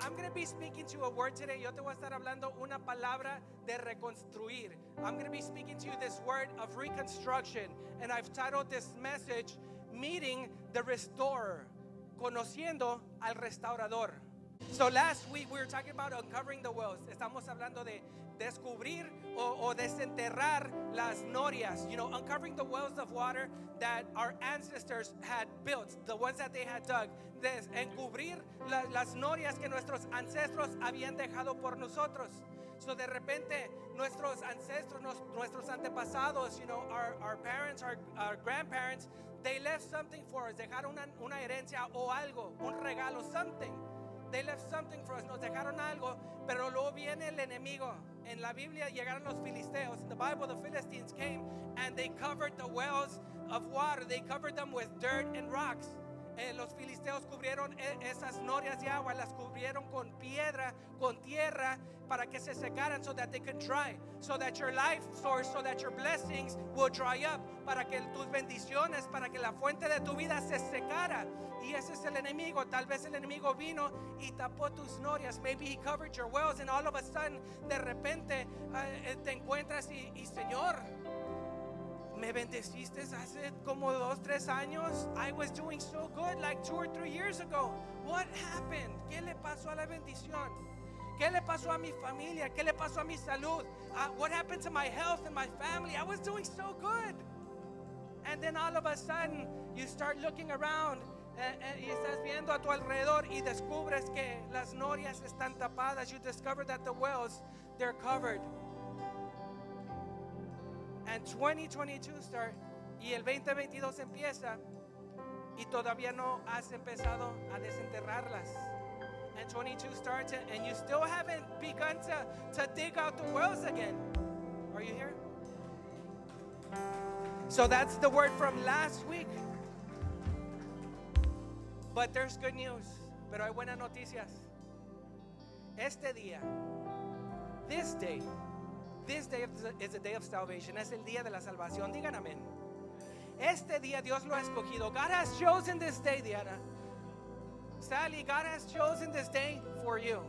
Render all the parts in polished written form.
I'm going to be speaking to a word today. Yo te voy a estar hablando una palabra de reconstruir. I'm going to be speaking to you this word of reconstruction. And I've titled this message, Meeting the Restorer. Conociendo al Restaurador. So last week we were talking about uncovering the wells. Estamos hablando de descubrir o desenterrar las norias. You know, uncovering the wells of water that our ancestors had built, the ones that they had dug. Encubrir las norias que nuestros ancestros habían dejado por nosotros. So de repente nuestros ancestros, nuestros antepasados, you know, our parents, our grandparents, they left something for us. Dejaron una herencia o algo, un regalo, something. They left something for us. Nos dejaron algo, pero luego viene el enemigo. En la Biblia llegaron los filisteos. In the Bible, the Philistines came and they covered the wells of water. They covered them with dirt and rocks. Los filisteos cubrieron esas norias de agua, las cubrieron con piedra, con tierra, para que se secaran, so that they could dry, so that your life source, so that your blessings will dry up, para que tus bendiciones, para que la fuente de tu vida se secara. Y ese es el enemigo. Tal vez el enemigo vino y tapó tus norias. Maybe he covered your wells, and all of a sudden, de repente, te encuentras y Señor, me bendeciste hace como 2-3 años. I was doing so good like 2 or 3 years ago. What happened? ¿Qué le pasó a la bendición? ¿Qué le pasó a mi familia? ¿Qué le pasó a mi salud? What happened to my health and my family? I was doing so good. And then all of a sudden you start looking around y estás viendo a tu alrededor y descubres que las norias están tapadas. You discover that the wells, they're covered. And 2022 start y el 2022 empieza y todavía no has empezado a desenterrarlas. And 22 starts and you still haven't begun to dig out the wells again. Are you here? So that's the word from last week. But there's good news. Pero hay buenas noticias. Este día, this day is a day of salvation. Es el día de la salvación. Digan amén. Este día Dios lo ha escogido. God has chosen this day, Diana. Sally, God has chosen this day for you.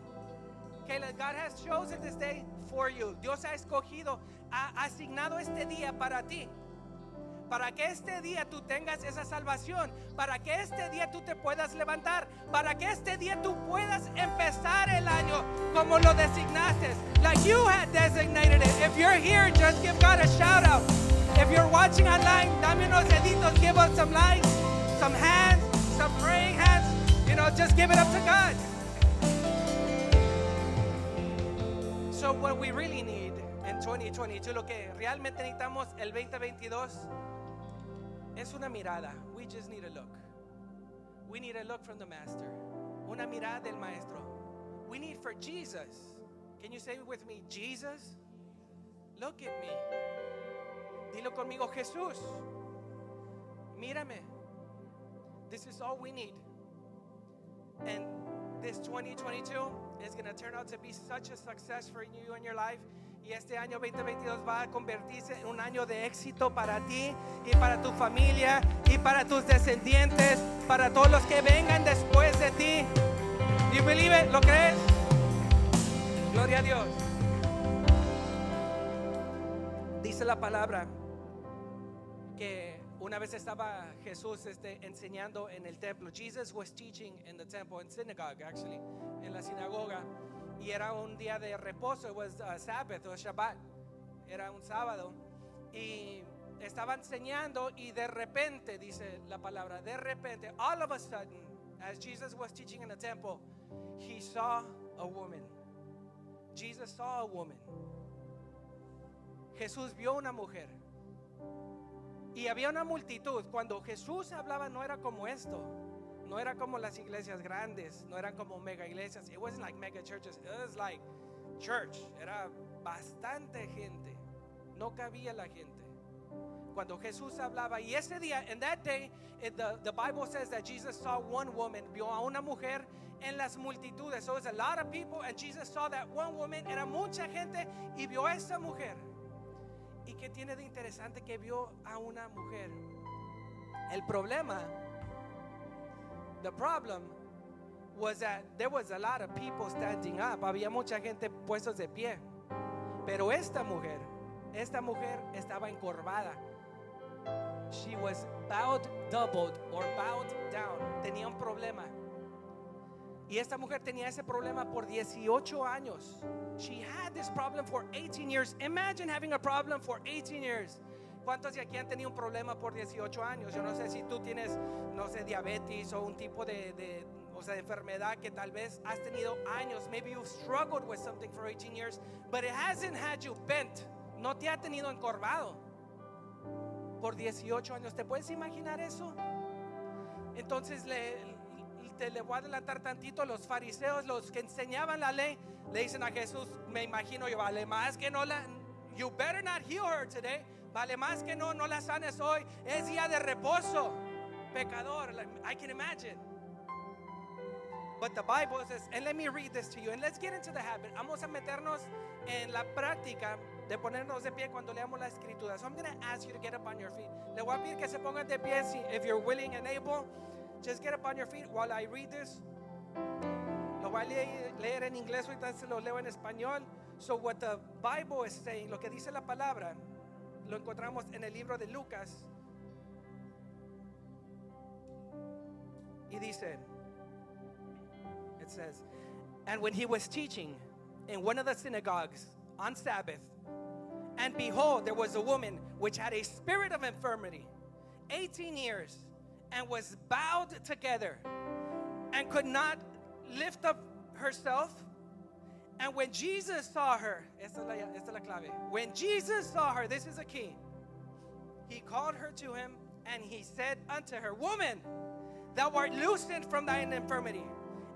Kayla, God has chosen this day for you. Dios ha escogido, ha asignado este día para ti. Para que este día tú tengas esa salvación. Para que este día tú te puedas levantar. Para que este día tú puedas empezar el año como lo designaste. Like you had designated it. If you're here, just give God a shout out. If you're watching online, dame unos deditos, give us some likes, some hands, some praying hands. You know, just give it up to God. So what we really need in 2022, lo que realmente necesitamos el 2022 es una mirada. We just need a look. We need a look from the Master. Una mirada del Maestro. We need for Jesus. Can you say it with me? Jesus, look at me. Dilo conmigo, Jesús, mírame. This is all we need. And this 2022 is going to turn out to be such a success for you and your life. Y este año 2022 va a convertirse en un año de éxito para ti y para tu familia y para tus descendientes, para todos los que vengan después de ti. Do you believe it? ¿Lo crees? Gloria a Dios. Dice la palabra que una vez estaba Jesús enseñando en el templo. Jesus was teaching in the temple, in synagogue actually, en la sinagoga. Y era un día de reposo. It was Sabbath or Shabbat. Era un sábado. Y estaba enseñando y de repente, dice la palabra, de repente, all of a sudden, as Jesus was teaching in the temple, he saw a woman. Jesus saw a woman. Jesús vio una mujer. Y había una multitud. Cuando Jesús hablaba no era como esto. No era como las iglesias grandes. No eran como mega iglesias. It wasn't like mega churches. It was like church. Era bastante gente. No cabía la gente. Cuando Jesús hablaba. Y ese día, in that day, the Bible says that Jesus saw one woman. Vio a una mujer en las multitudes. So it was a lot of people. And Jesus saw that one woman. Era mucha gente. Y vio a esa mujer. ¿Y qué tiene de interesante que vio a una mujer? El problema, the problem was that there was a lot of people standing up. Había mucha gente puestos de pie. Pero esta mujer estaba encorvada. She was bowed doubled or bowed down. Tenía un problema. Y esta mujer tenía ese problema por 18 años. She had this problem for 18 years. Imagine having a problem for 18 years. ¿Cuántos de aquí han tenido un problema por 18 años? Yo no sé si tú tienes, no sé, diabetes o un tipo de enfermedad que tal vez has tenido años. Maybe you've struggled with something for 18 years, but it hasn't had you bent. No te ha tenido encorvado por 18 años. ¿Te puedes imaginar eso? Entonces le voy a adelantar tantito. Los fariseos, los que enseñaban la ley, le dicen a Jesús, me imagino yo, vale más que no you better not heal her today. Vale más que no la sanes hoy. Es día de reposo. Pecador. I can imagine. But the Bible says, and let me read this to you, and let's get into the habit. Vamos a meternos en la práctica de ponernos de pie cuando leamos la escritura. So I'm going to ask you to get up on your feet. Le voy a pedir que se pongan de pie if you're willing and able. Just get up on your feet while I read this. Lo voy a leer en inglés, ahorita se lo leo en español. So what the Bible is saying, lo que dice la palabra, lo encontramos en el libro de Lucas. Y dice, it says, and when he was teaching in one of the synagogues on Sabbath, and behold, there was a woman which had a spirit of infirmity, 18 years, and was bowed together, and could not lift up herself. And when Jesus saw her, esta es la clave. When Jesus saw her, this is a key. He called her to him, and he said unto her, Woman, thou art loosened from thine infirmity.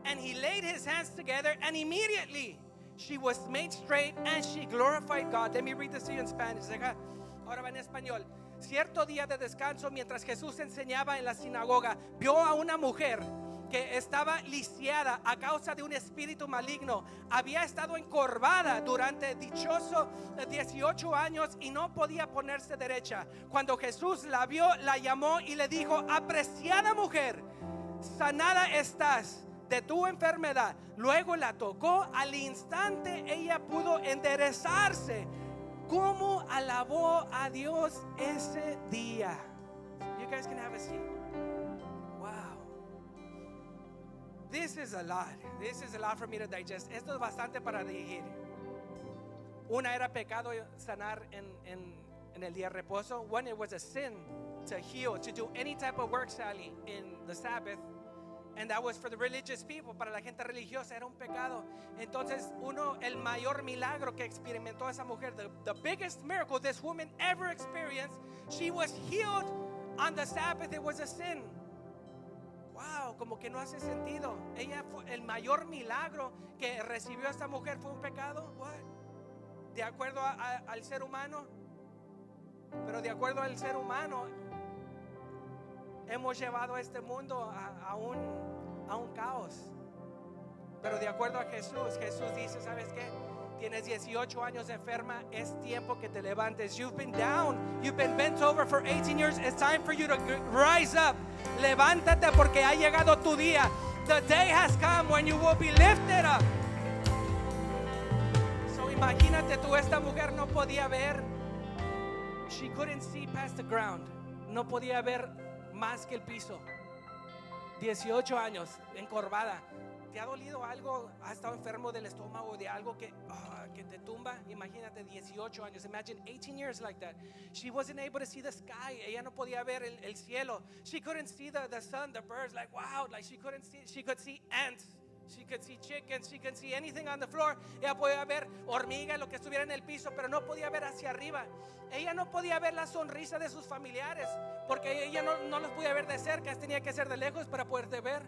And he laid his hands together, and immediately she was made straight, and she glorified God. Let me read this to you in Spanish. Ahora va en español. Cierto día de descanso, mientras Jesús enseñaba en la sinagoga, vio a una mujer que estaba lisiada a causa de un espíritu maligno. Había estado encorvada durante dichoso 18 años y no podía ponerse derecha. Cuando Jesús la vio, la llamó y le dijo, apreciada mujer, sanada estás de tu enfermedad. Luego la tocó, al instante ella pudo enderezarse. ¿Cómo alabó a Dios ese día? You guys can have a seat. Wow. This is a lot. This is a lot for me to digest. Esto es bastante para digerir. Una era pecado sanar en el día de reposo. One, it was a sin to heal, to do any type of work, Sally, in the Sabbath. And that was for the religious people. Para la gente religiosa era un pecado. Entonces, el mayor milagro que experimentó esa mujer, the biggest miracle this woman ever experienced, she was healed on the Sabbath. It was a sin. Wow, como que no hace sentido. El mayor milagro que recibió esta mujer fue un pecado. What? De acuerdo al ser humano. Pero de acuerdo al ser humano, hemos llevado este mundo a un caos. Pero de acuerdo a Jesús dice, ¿sabes qué? Tienes 18 años enferma, es tiempo que te levantes. You've been down, you've been bent over for 18 years. It's time for you to rise up. Levántate porque ha llegado tu día. The day has come when you will be lifted up. So imagínate tú, esta mujer no podía ver. She couldn't see past the ground. No podía ver más que el piso. 18 años, encorvada. ¿Te ha dolido algo? ¿Has estado enfermo del estómago de algo que te tumba? Imagínate 18 años. Imagine 18 years like that. She wasn't able to see the sky. Ella no podía ver el cielo. She couldn't see the sun, the birds. Like wow, like she couldn't see. She could see ants. She could see chickens. She could see anything on the floor. Ella podía ver hormigas, lo que estuviera en el piso, pero no podía ver hacia arriba. Ella no podía ver la sonrisa de sus familiares, porque ella no los podía ver de cerca. Tenía que ser de lejos para poderte ver.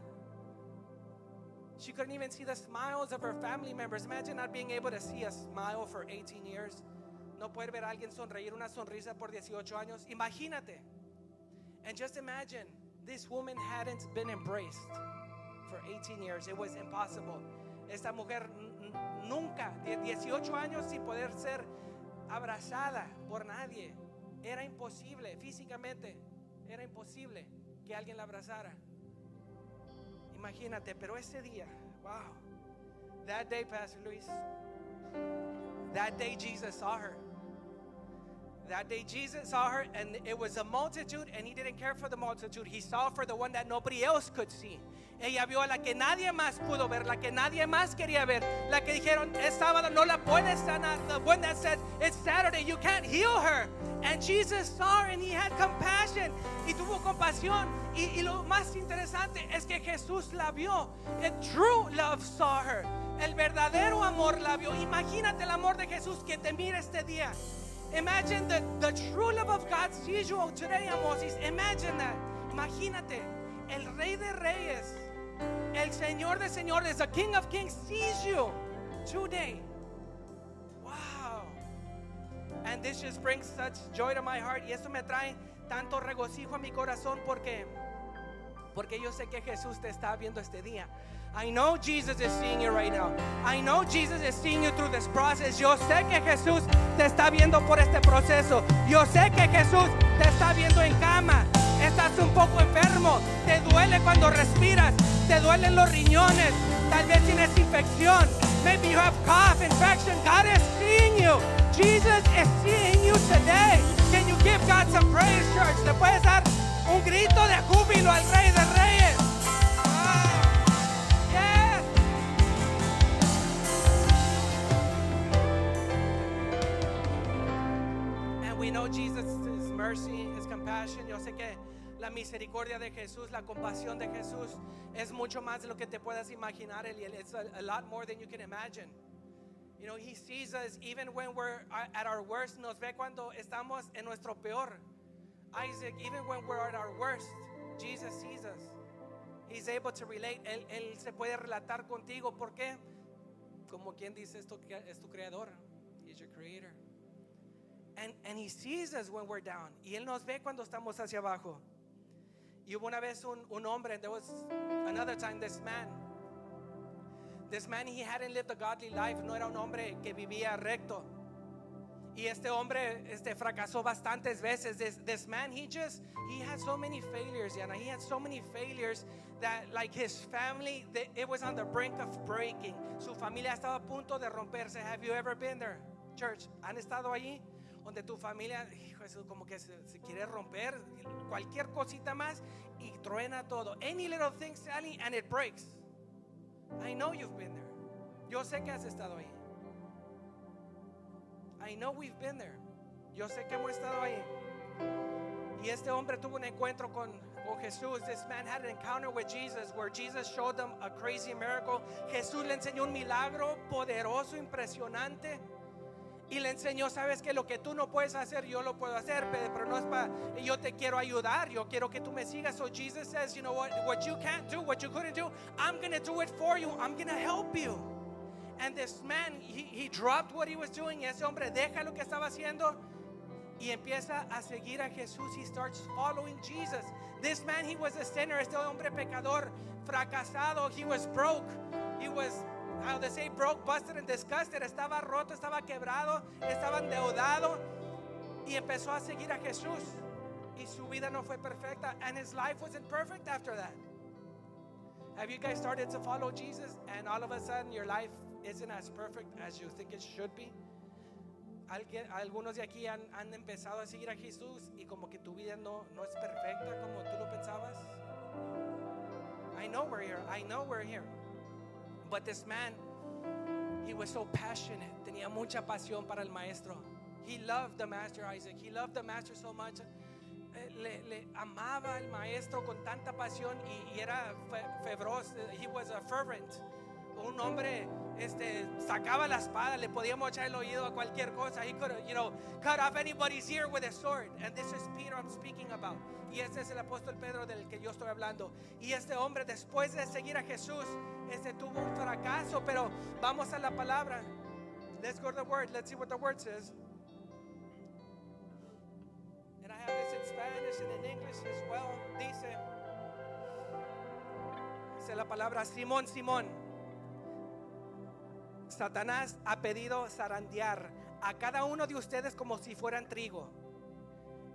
She couldn't even see the smiles of her family members. Imagine not being able to see a smile for 18 years. No poder ver a alguien sonreír, una sonrisa por 18 años. Imagínate. And just imagine, this woman hadn't been embraced for 18 years. It was impossible. Esta mujer nunca, 18 años sin poder ser abrazada por nadie. Era imposible físicamente. Era imposible que alguien la abrazara. Imagínate, pero ese día, wow. That day, Pastor Luis, that day Jesus saw her. That day Jesus saw her, and it was a multitude, and he didn't care for the multitude. He saw for the one that nobody else could see. Ella vio a la que nadie más pudo ver, la que nadie más quería ver, la que dijeron es sábado, no la puedes sanar. The one that said it's Saturday, you can't heal her. And Jesus saw her and he had compassion. Y tuvo compasión. Y lo más interesante es que Jesús la vio. The true love saw her. El verdadero amor la vio. Imagínate el amor de Jesús que te mira este día. Imagine the true love of God sees you today, Amosis. Imagine that. Imagínate. El Rey de Reyes, el Señor de Señores, the King of Kings sees you today. Wow. And this just brings such joy to my heart. Y esto me trae tanto regocijo a mi corazón porque yo sé que Jesús te está viendo este día. I know Jesus is seeing you right now. I know Jesus is seeing you through this process. Yo sé que Jesús te está viendo por este proceso. Yo sé que Jesús te está viendo en cama. Estás un poco enfermo. Te duele cuando respiras. Te duelen los riñones. Tal vez tienes infección. Maybe you have cough, infection. God is seeing you. Jesus is seeing you today. Can you give God some praise, church? ¿Le puedes dar un grito de júbilo al Rey de Reyes? We know Jesus' mercy, His compassion. Yo sé que la misericordia de Jesús, la compasión de Jesús es mucho más de lo que te puedas imaginar. It's a lot more than you can imagine. You know, He sees us even when we're at our worst. Nos ve cuando estamos en nuestro peor. Isaac, even when we're at our worst, Jesus sees us. He's able to relate. Él se puede relatar contigo. ¿Por qué? Como quien dice, esto es tu creador. He's your creator. And He sees us when we're down. Y Él nos ve cuando estamos hacia abajo. Y hubo una vez un hombre, there was another time this man, he hadn't lived a godly life. No era un hombre que vivía recto. Y este hombre fracasó bastantes veces. This man, he had so many failures, Yana. He had so many failures that like his family, it was on the brink of breaking. Su familia estaba a punto de romperse. Have you ever been there, church? ¿Han estado allí? Donde tu familia, hijo, eso como que se quiere romper, cualquier cosita más y truena todo. Any little thing, Sally, and it breaks. I know you've been there. Yo sé que has estado ahí. I know we've been there. Yo sé que hemos estado ahí. Y este hombre tuvo un encuentro con Jesús. This man had an encounter with Jesus where Jesus showed them a crazy miracle. Jesús le enseñó un milagro poderoso, impresionante. Y le enseñó, sabes que lo que tú no puedes hacer, yo lo puedo hacer, pero no es para, yo te quiero ayudar, yo quiero que tú me sigas. So Jesus says, you know what you can't do, what you couldn't do, I'm going to do it for you, I'm going to help you. And this man, he dropped what he was doing. Y ese hombre deja lo que estaba haciendo y empieza a seguir a Jesús. He starts following Jesus. This man, he was a sinner. Este hombre pecador, fracasado. He was broke. He was, how they say, broke, busted, and disgusted. Estaba roto, estaba quebrado, estaba endeudado. Y empezó a seguir a Jesús. Y su vida no fue perfecta. And his life wasn't perfect after that. Have you guys started to follow Jesus and all of a sudden your life isn't as perfect as you think it should be? Algunos de aquí han empezado a seguir a Jesús y como que tu vida no es perfecta como tú lo pensabas. I know we're here. But this man, he was so passionate. Tenía mucha pasión para el maestro. He loved the master, Isaac. He loved the master so much. Le amaba al maestro con tanta pasión y era feroz. He was a fervent. Un hombre sacaba la espada, le podíamos echar el oído a cualquier cosa. He could, cut off anybody's ear with a sword. And this is Peter I'm speaking about. Y este es el apóstol Pedro del que yo estoy hablando. Y este hombre, después de seguir a Jesús, tuvo un fracaso. Pero vamos a la palabra. Let's go to the word. Let's see what the word says. And I have this in Spanish and in English as well. Dice la palabra: Simón, Simón, Satanás ha pedido zarandear a cada uno de ustedes como si fueran trigo.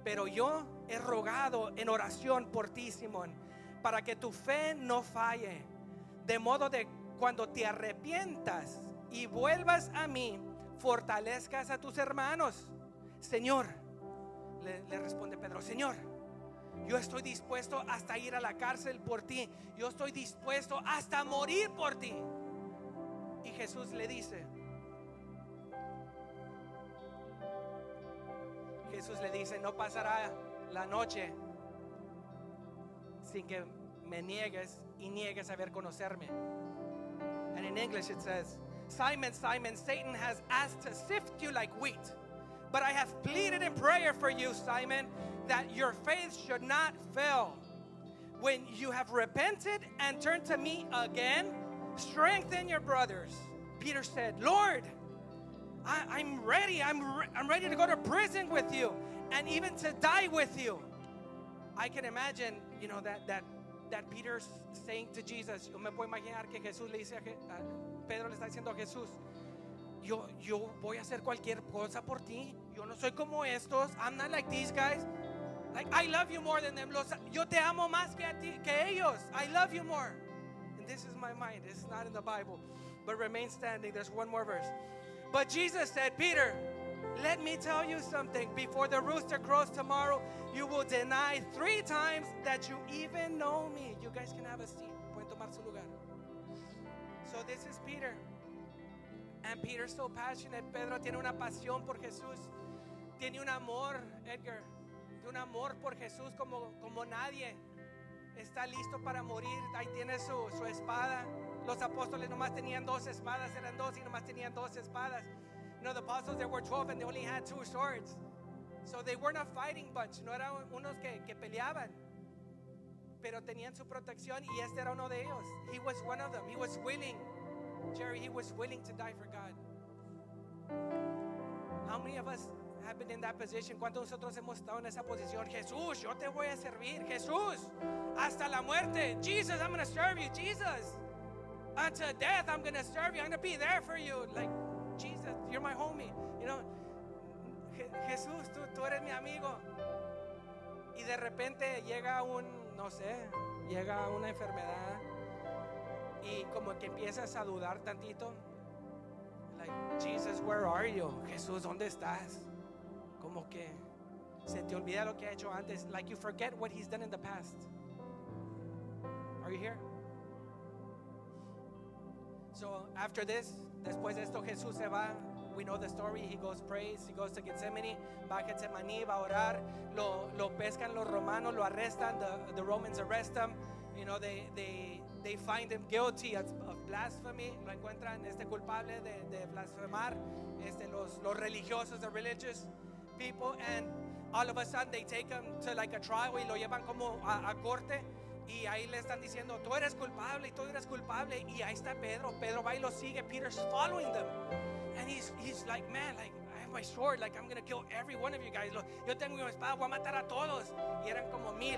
Pero yo he rogado en oración por ti, Simón, para que tu fe no falle, de modo de cuando te arrepientas y vuelvas a mí, fortalezcas a tus hermanos. Señor, le responde Pedro, Señor, yo estoy dispuesto hasta ir a la cárcel por ti. Yo estoy dispuesto hasta morir por ti. Y Jesús le dice, no pasará la noche sin que me niegues y niegues haber conocerme. And in English it says, Simon, Simon, Satan has asked to sift you like wheat, but I have pleaded in prayer for you, Simon, that your faith should not fail. When you have repented and turned to me again, strengthen your brothers. Peter said, Lord, I'm ready. I'm ready to go to prison with you and even to die with you. I can imagine, that Peter's saying to Jesus. Yo me puedo imaginar que Jesús le dice a Pedro le está diciendo a Jesús, yo voy a hacer cualquier cosa por ti. Yo no soy como estos. I'm not like these guys. Like, I love you more than them. Yo te amo más que ellos. I love you more. And this is my mind. It's not in the Bible. But remain standing. There's one more verse. But Jesus said, Peter, let me tell you something. Before the rooster crows tomorrow, you will deny 3 times that you even know me. You guys can have a seat. Pueden tomar su lugar. So this is Peter. And Peter's so passionate. Pedro tiene una pasión por Jesús. Tiene un amor, Edgar. Un amor por Jesús como nadie. Está listo para morir. Ahí tiene su espada. Los apóstoles nomás tenían 2 espadas. Eran 2 y nomás tenían 2 espadas. The apostles, there were 12 and they only had 2 swords. So they weren't a fighting bunch. No eran unos que peleaban. Pero tenían su protección y este era uno de ellos. He was one of them. He was willing. Jerry, he was willing to die for God. How many of us have been in that position? ¿Cuántos de nosotros hemos estado en esa posición? Jesús, yo te voy a servir. Jesús, hasta la muerte. Jesus, I'm going to serve you. Jesus, unto death, I'm going to serve you. I'm going to be there for you. Like, Jesus, you're my homie. Jesús, tú eres mi amigo. Y de repente llega llega una enfermedad y como que empiezas a dudar tantito. Like, Jesus, where are you? Jesús, ¿dónde estás? Como que se te olvida lo que ha hecho antes. Like you forget what he's done in the past. Are you here? So after this, después de esto Jesús se va. We know the story. He goes prays. He goes to Gethsemane. Va a Getsemaní, va a orar. Lo pescan los romanos. Lo arrestan. The Romans arrest him. They find him guilty of blasphemy. Lo encuentran culpable de blasfemar. Los religiosos, the religious people, and all of a sudden they take him to like a trial y lo llevan como a corte. Y ahí le están diciendo, tú eres culpable y tú eres culpable. Y ahí está Pedro. Pedro va y lo sigue. Peter's following them. And he's like, man, like, I have my sword. Like, I'm going to kill every one of you guys. Yo tengo mi espada, voy a matar a todos. Y eran como 1000.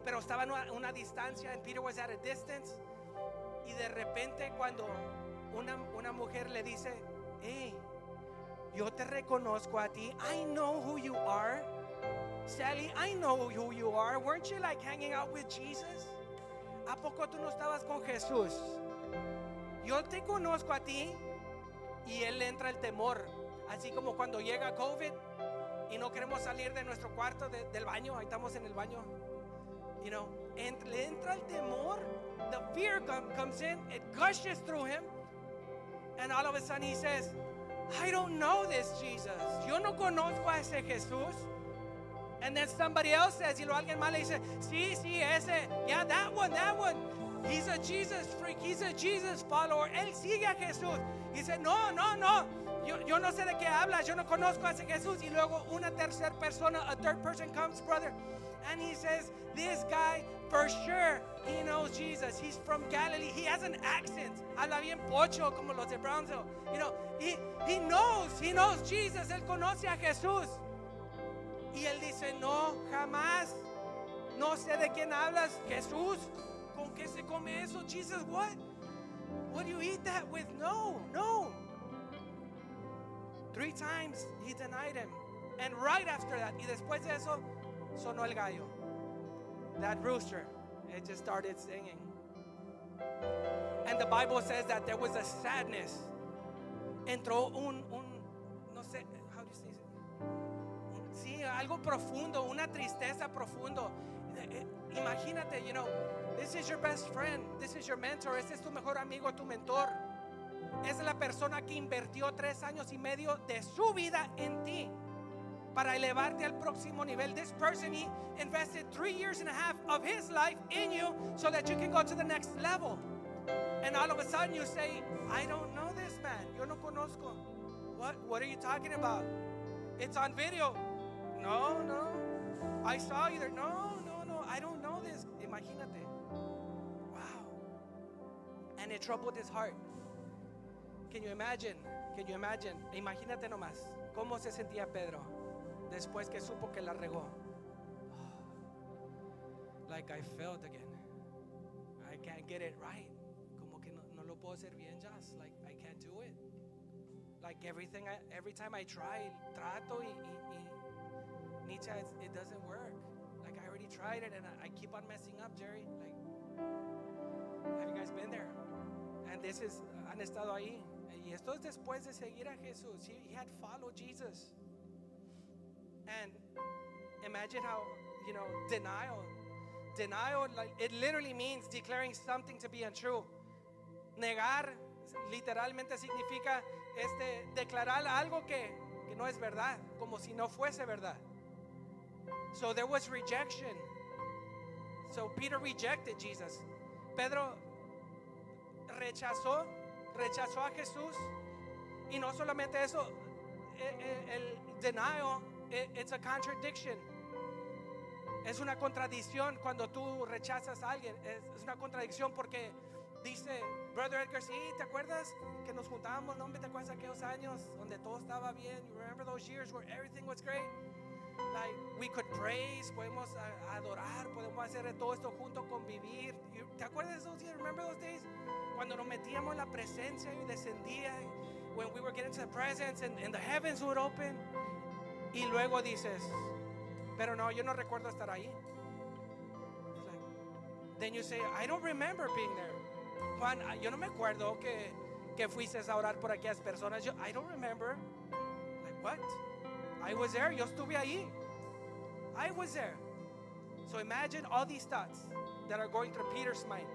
Pero estaban a una distancia. And Peter was at a distance. Y de repente cuando una mujer le dice, hey, yo te reconozco a ti. I know who you are. Sally, I know who you are. Weren't you like hanging out with Jesus? ¿A poco tú no estabas con Jesús? Yo te conozco a ti. Y él le entra el temor. Así como cuando llega COVID y no queremos salir de nuestro cuarto, del baño. Ahí estamos en el baño. Le entra el temor. The fear comes in. It gushes through him. And all of a sudden he says, I don't know this Jesus. Yo no conozco a ese Jesús. And then somebby else says, alguien más le dice, sí, ese, yeah, that one. He's a Jesus freak. He's a Jesus follower. Él sigue a Jesús. Y dice, no. Yo no sé de qué hablas. Yo no conozco a ese Jesús. Y luego una tercera persona, a third person comes, brother. And he says, this guy, for sure, he knows Jesus. He's from Galilee. He has an accent. Habla bien pocho, como los de Brownsville. He knows Jesus. Él conoce a Jesús. Y él dice, no, jamás. No sé de quién hablas. Jesús, ¿con qué se come eso? Jesus, what? What do you eat that with? No. 3 times he denied him. And right after that, y después de eso, sonó el gallo. That rooster, it just started singing. And the Bible says that there was a sadness. Entró no sé, how do you say it? Sí, algo profundo, una tristeza profundo. Imagínate, you know, this is your best friend, this is your mentor, este es tu mejor amigo, tu mentor. Es la persona que invirtió 3 años y medio de su vida en ti para elevarte al próximo nivel. This person, he invested 3 years and a half of his life in you so that you can go to the next level. And all of a sudden you say, I don't know this man. Yo no conozco. What are you talking about? It's on video. No. I saw you there. No. I don't know this. Imagínate. Wow. And it troubled his heart. Can you imagine? Imagínate nomás. ¿Cómo se sentía Pedro después que supo que la regó? Like I failed again. I can't get it right. Como que no lo puedo hacer bien, just like I can't do it. Like every time I try, trato y Nietzsche, it doesn't work. Like I already tried it and I keep on messing up, Jerry. Like, have you guys been there? And this is, han estado ahí. Y esto es después de seguir a Jesús. He had followed Jesus. And imagine how, you know, denial, like, it literally means declaring something to be untrue. Negar literalmente significa declarar algo que no es verdad, como si no fuese verdad. So there was rejection. So Peter rejected Jesus. Pedro rechazó a Jesús. Y no solamente eso, el denial, it's a contradiction. Es una contradicción cuando tú rechazas a alguien. Es una contradicción porque dice, Brother Edgar, sí, ¿te acuerdas que nos juntábamos? ¿No te acuerdas aquellos años donde todo estaba bien? You remember those years where everything was great? Like we could praise, podemos adorar, podemos hacer todo esto junto, convivir. ¿Te acuerdas de esos días? Remember those days? Cuando nos metíamos en la presencia y descendía, when we were getting to the presence and the heavens would open. Y luego dices, pero no, yo no recuerdo estar ahí. It's like, then you say, I don't remember being there. Juan, yo no me acuerdo que fuiste a orar por aquellas personas. I don't remember. Like what? I was there. Yo estuve ahí. I was there. So imagine all these thoughts that are going through Peter's mind.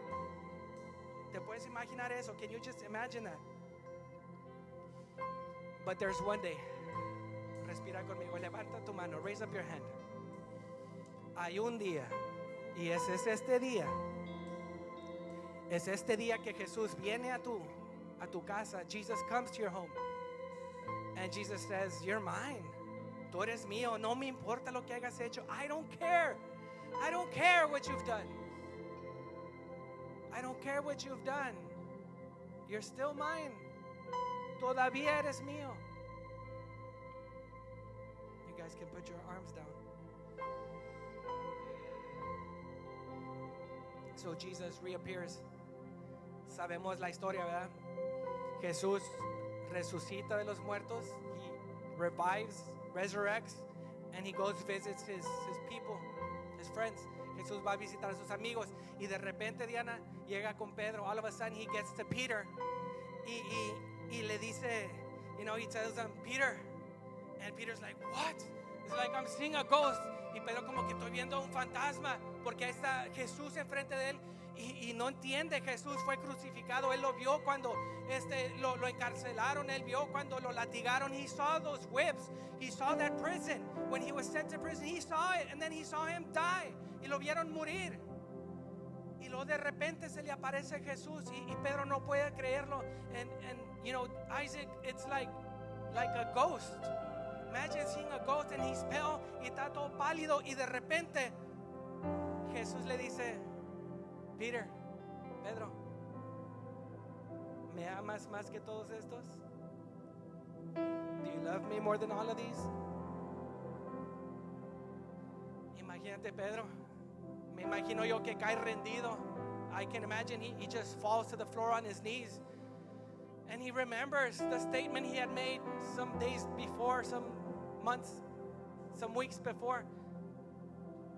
¿Te puedes imaginar eso? Can you just imagine that? But there's one day. Respira conmigo. Levanta tu mano. Raise up your hand. Hay un día. Y ese es este día. Es este día que Jesús viene a tu casa. Jesus comes to your home. And Jesus says, you're mine. Tú eres mío. No me importa lo que hayas hecho. I don't care. I don't care what you've done. I don't care what you've done. You're still mine. Todavía eres mío. You guys can put your arms down. So Jesus reappears. Sabemos la historia, ¿verdad? Jesús resucita de los muertos. He revives, resurrects, and he goes visits his people, his friends. Jesús va a visitar a sus amigos y de repente Diana llega con Pedro. All of a sudden he gets to Peter y le dice, you know, he tells him, Peter, and Peter's like, what? It's like I'm seeing a ghost. Y Pedro como que estoy viendo un fantasma porque ahí está Jesús enfrente de él y no entiende. Jesús fue crucificado. Él lo vio cuando lo encarcelaron. Él vio cuando lo latigaron. He saw those whips. He saw that prison. When he was sent to prison, he saw it, and then he saw him die. Y lo vieron morir. Y luego de repente se le aparece Jesús y Pedro no puede creerlo. And you know, Isaac, it's like a ghost. Imagine seeing a ghost and he's pale y está todo pálido y de repente Jesús le dice, Pedro, ¿me amas más que todos estos? Do you love me more than all of these? Imagínate Pedro, me imagino yo que cae rendido. I can imagine he just falls to the floor on his knees. And he remembers the statement he had made some days before, some months some weeks before.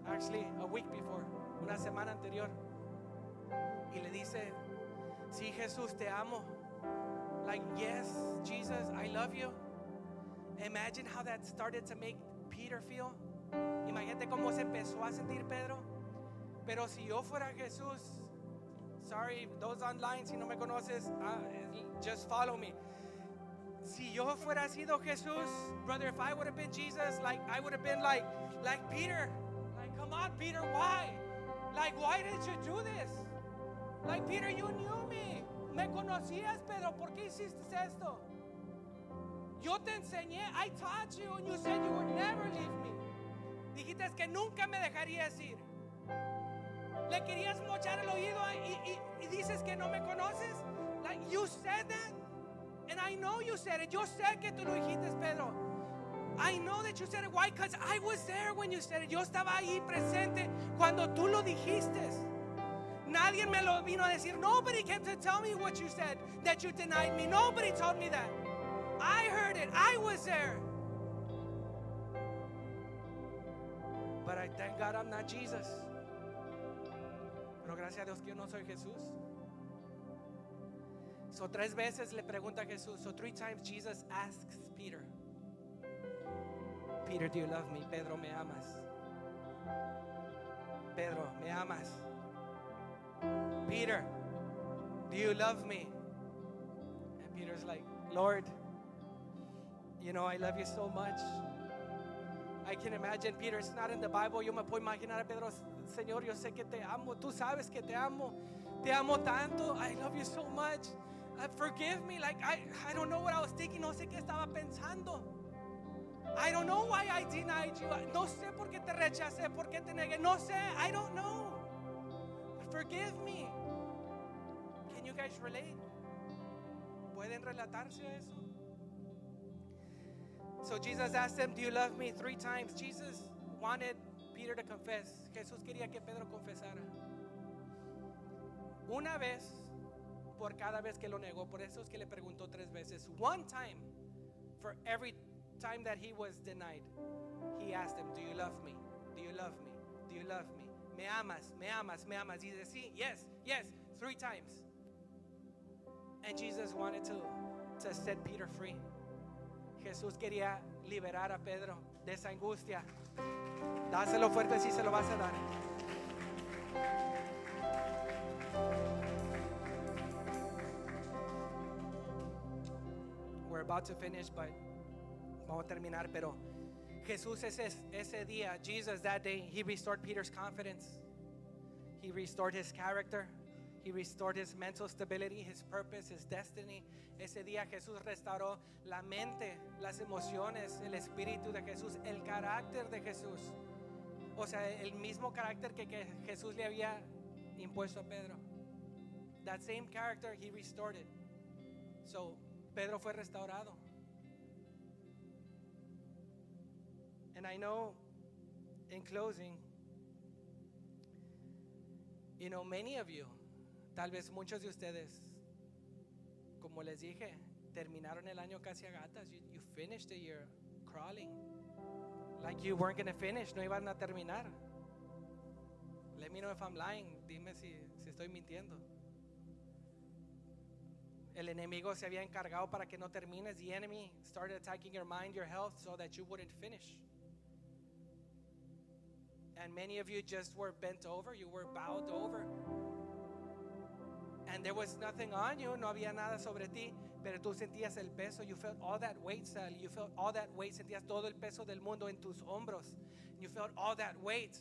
Actually, a week before. Una semana anterior. Y le dice, sí, Jesús, te amo. Like, yes, Jesus, I love you. Imagine how that started to make Peter feel. Imagínate cómo se empezó a sentir Pedro. Pero si yo fuera Jesús, sorry, those online, si no me conoces, just follow me. Si yo fuera sido Jesús, brother, if I would have been Jesus, like I would have been like Peter. Like, come on, Peter, why? Like, why did you do this? Like, Peter, you knew me. Me conocías, Pedro, ¿por qué hiciste esto? Yo te enseñé, I taught you, and you said you would never leave me. Dijiste que nunca me dejarías ir. Le querías mochar el oído y dices que no me conoces. Like, you said that, and I know you said it. Yo sé que tú lo dijiste, Pedro. I know that you said it. Why? Because I was there when you said it. Yo estaba ahí presente cuando tú lo dijiste. Nadie me lo vino a decir. Nobody came to tell me what you said, that you denied me. Nobody told me that. I heard it. I was there. But I thank God I'm not Jesus. Pero gracias a Dios que yo no soy Jesús. So 3 veces le pregunta a Jesús. So 3 times Jesus asks Peter, Peter, do you love me? Pedro, ¿me amas? Pedro, ¿me amas? Peter, do you love me? And Peter's like, Lord, you know I love you so much. I can imagine Peter, it's not in the Bible. Yo me puedo imaginar a Pedro, Señor, yo sé que te amo. Tú sabes que te amo. Te amo tanto. I love you so much. Forgive me. Like, I don't know what I was thinking. No sé qué estaba pensando. I don't know why I denied you. No sé por qué te rechacé, por qué te negué. No sé. I don't know. Forgive me. Can you guys relate? ¿Pueden relatarse a eso? So Jesus asked him, do you love me? 3 times. Jesus wanted Peter to confess. Jesús quería que Pedro confesara. Una vez por cada vez que lo negó. Por eso es que le preguntó 3 veces. 1 time for every time that he was denied. He asked him, do you love me? Do you love me? Do you love me? Me amas, me amas, me amas. Dice, sí, yes, yes, 3 times. And Jesus wanted to set Peter free. Jesús quería liberar a Pedro de esa angustia. Dáselo fuerte si se lo vas a dar. We're about to finish, but vamos a terminar, pero Jesús ese día, Jesus that day, he restored Peter's confidence. He restored his character. He restored his mental stability, his purpose, his destiny. Ese día Jesús restauró la mente, las emociones, el espíritu de Jesús, el carácter de Jesús. O sea, el mismo carácter que Jesús le había impuesto a Pedro. That same character, he restored it. So, Pedro fue restaurado. And I know, in closing, you know, many of you, tal vez muchos de ustedes, como les dije, terminaron el año casi a gatas. You finished the year crawling. Like you weren't going to finish, no iban a terminar. Let me know if I'm lying. Dime si estoy mintiendo. El enemigo se había encargado para que no termines. The enemy started attacking your mind, your health, so that you wouldn't finish. And many of you just were bent over. You were bowed over. And there was nothing on you. No había nada sobre ti. Pero tú sentías el peso. You felt all that weight, Sally. You felt all that weight. Sentías todo el peso del mundo en tus hombros. You felt all that weight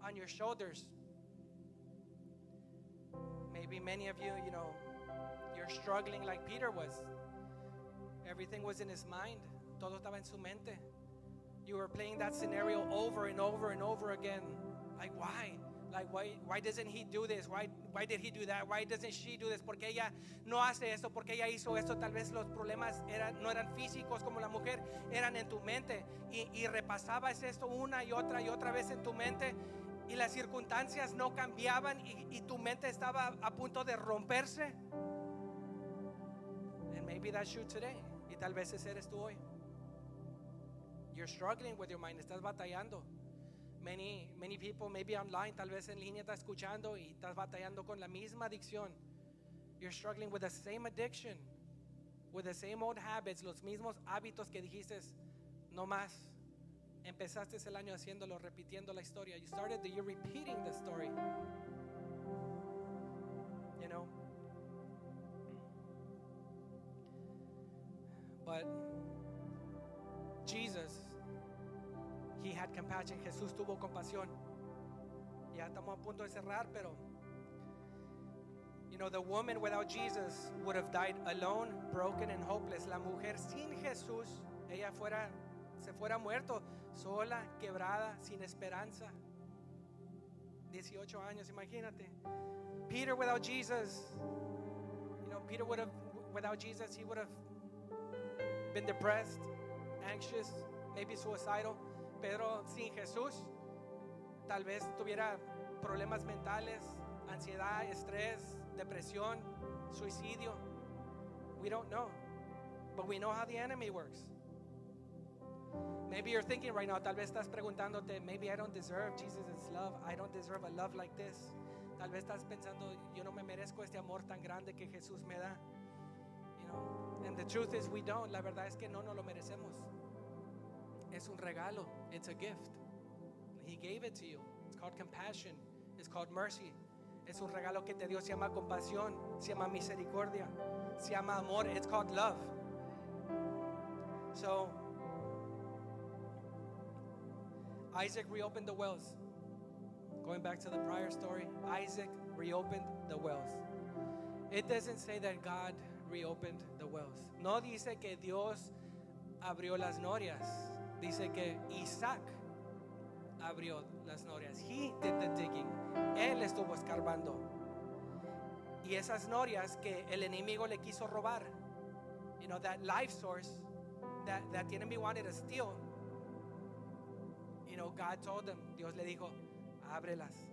on your shoulders. Maybe many of you, you know, you're struggling like Peter was. Everything was in his mind. Todo estaba en su mente. You were playing that scenario over and over and over again. Like, why? Like, why doesn't he do this? Why did he do that? Why doesn't she do this? ¿Por qué ella no hace esto? ¿Por qué ella hizo esto? Tal vez los problemas no eran físicos como la mujer, eran en tu mente. Y repasabas esto una y otra vez en tu mente. Y las circunstancias no cambiaban y tu mente estaba a punto de romperse. And maybe that's you today. Y tal vez ese eres tú hoy. You're struggling with your mind. Estás batallando. Many people, maybe online, tal vez en línea estás escuchando y estás batallando con la misma adicción. You're struggling with the same addiction, with the same old habits, los mismos hábitos que dijiste, no más. Empezaste el año haciéndolo, repitiendo la historia. You started the year repeating the story. You know? But Jesus, He had compassion. Jesús tuvo compasión. Ya estamos a punto de cerrar, pero you know, the woman without Jesus would have died alone, broken and hopeless. La mujer sin Jesús, ella se fuera muerto, sola, quebrada, sin esperanza. 18 años, imagínate. Peter without Jesus, you know, without Jesus, he would have been depressed, anxious, maybe suicidal. Pedro sin Jesús, tal vez tuviera problemas mentales, ansiedad, estrés, depresión, suicidio. We don't know, but we know how the enemy works. Maybe you're thinking right now, tal vez estás preguntándote, maybe I don't deserve Jesus' love. I don't deserve a love like this. Tal vez estás pensando, yo no me merezco este amor tan grande que Jesús me da. You know, and the truth is we don't. La verdad es que no nos lo merecemos. Es un regalo. It's a gift. He gave it to you. It's called compassion. It's called mercy. Es un regalo que te dio. Se llama compasión. Se llama misericordia. Se llama amor. It's called love. So Isaac reopened the wells. Going back to the prior story, Isaac reopened the wells. It doesn't say that God reopened the wells. No dice que Dios abrió las norias. Dice que Isaac abrió las norias. He did the digging. Él estuvo escarbando. Y esas norias que el enemigo le quiso robar, you know, that life source that the enemy wanted to steal, you know, God told them, Dios le dijo, ábrelas.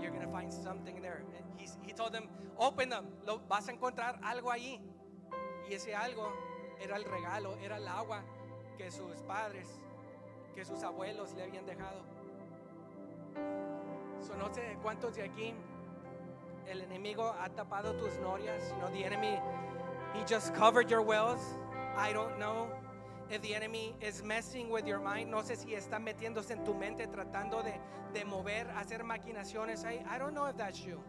You're going to find something there. And he told them, open them. Vas a encontrar algo allí. Y ese algo era el regalo, era el agua que sus padres, que sus abuelos le habían dejado. So no sé cuántos de aquí el enemigo ha tapado tus norias. You know, the enemy, he just covered your wells. I don't know if the enemy is messing with your mind. No sé si está metiéndose en tu mente, tratando de mover, hacer maquinaciones ahí. I don't know if that's you.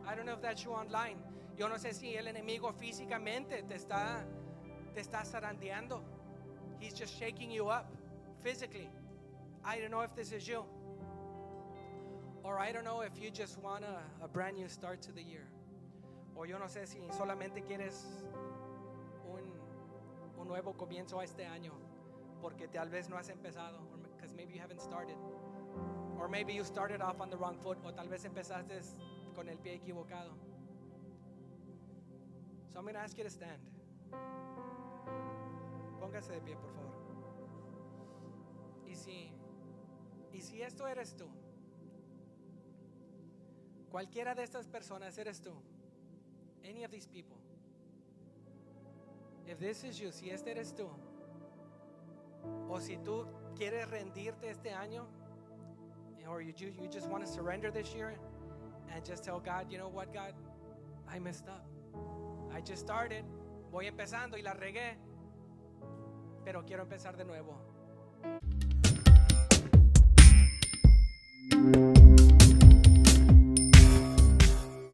I don't know if that's you online. Yo no sé si el enemigo físicamente te está zarandeando. He's just shaking you up physically. I don't know if this is you. Or I don't know if you just want a brand new start to the year. O yo no sé si solamente quieres un nuevo comienzo a este año, porque tal vez no has empezado, because maybe you haven't started. Or maybe you started off on the wrong foot, o tal vez empezaste con el pie equivocado. So I'm going to ask you to stand. Póngase de pie, por favor. Y si esto eres tú, cualquiera de estas personas eres tú, any of these people, if this is you, si este eres tú, o si tú quieres rendirte este año, or you just want to surrender this year and just tell God, you know what, God, I messed up. I just started, voy empezando y la regué, pero quiero empezar de nuevo.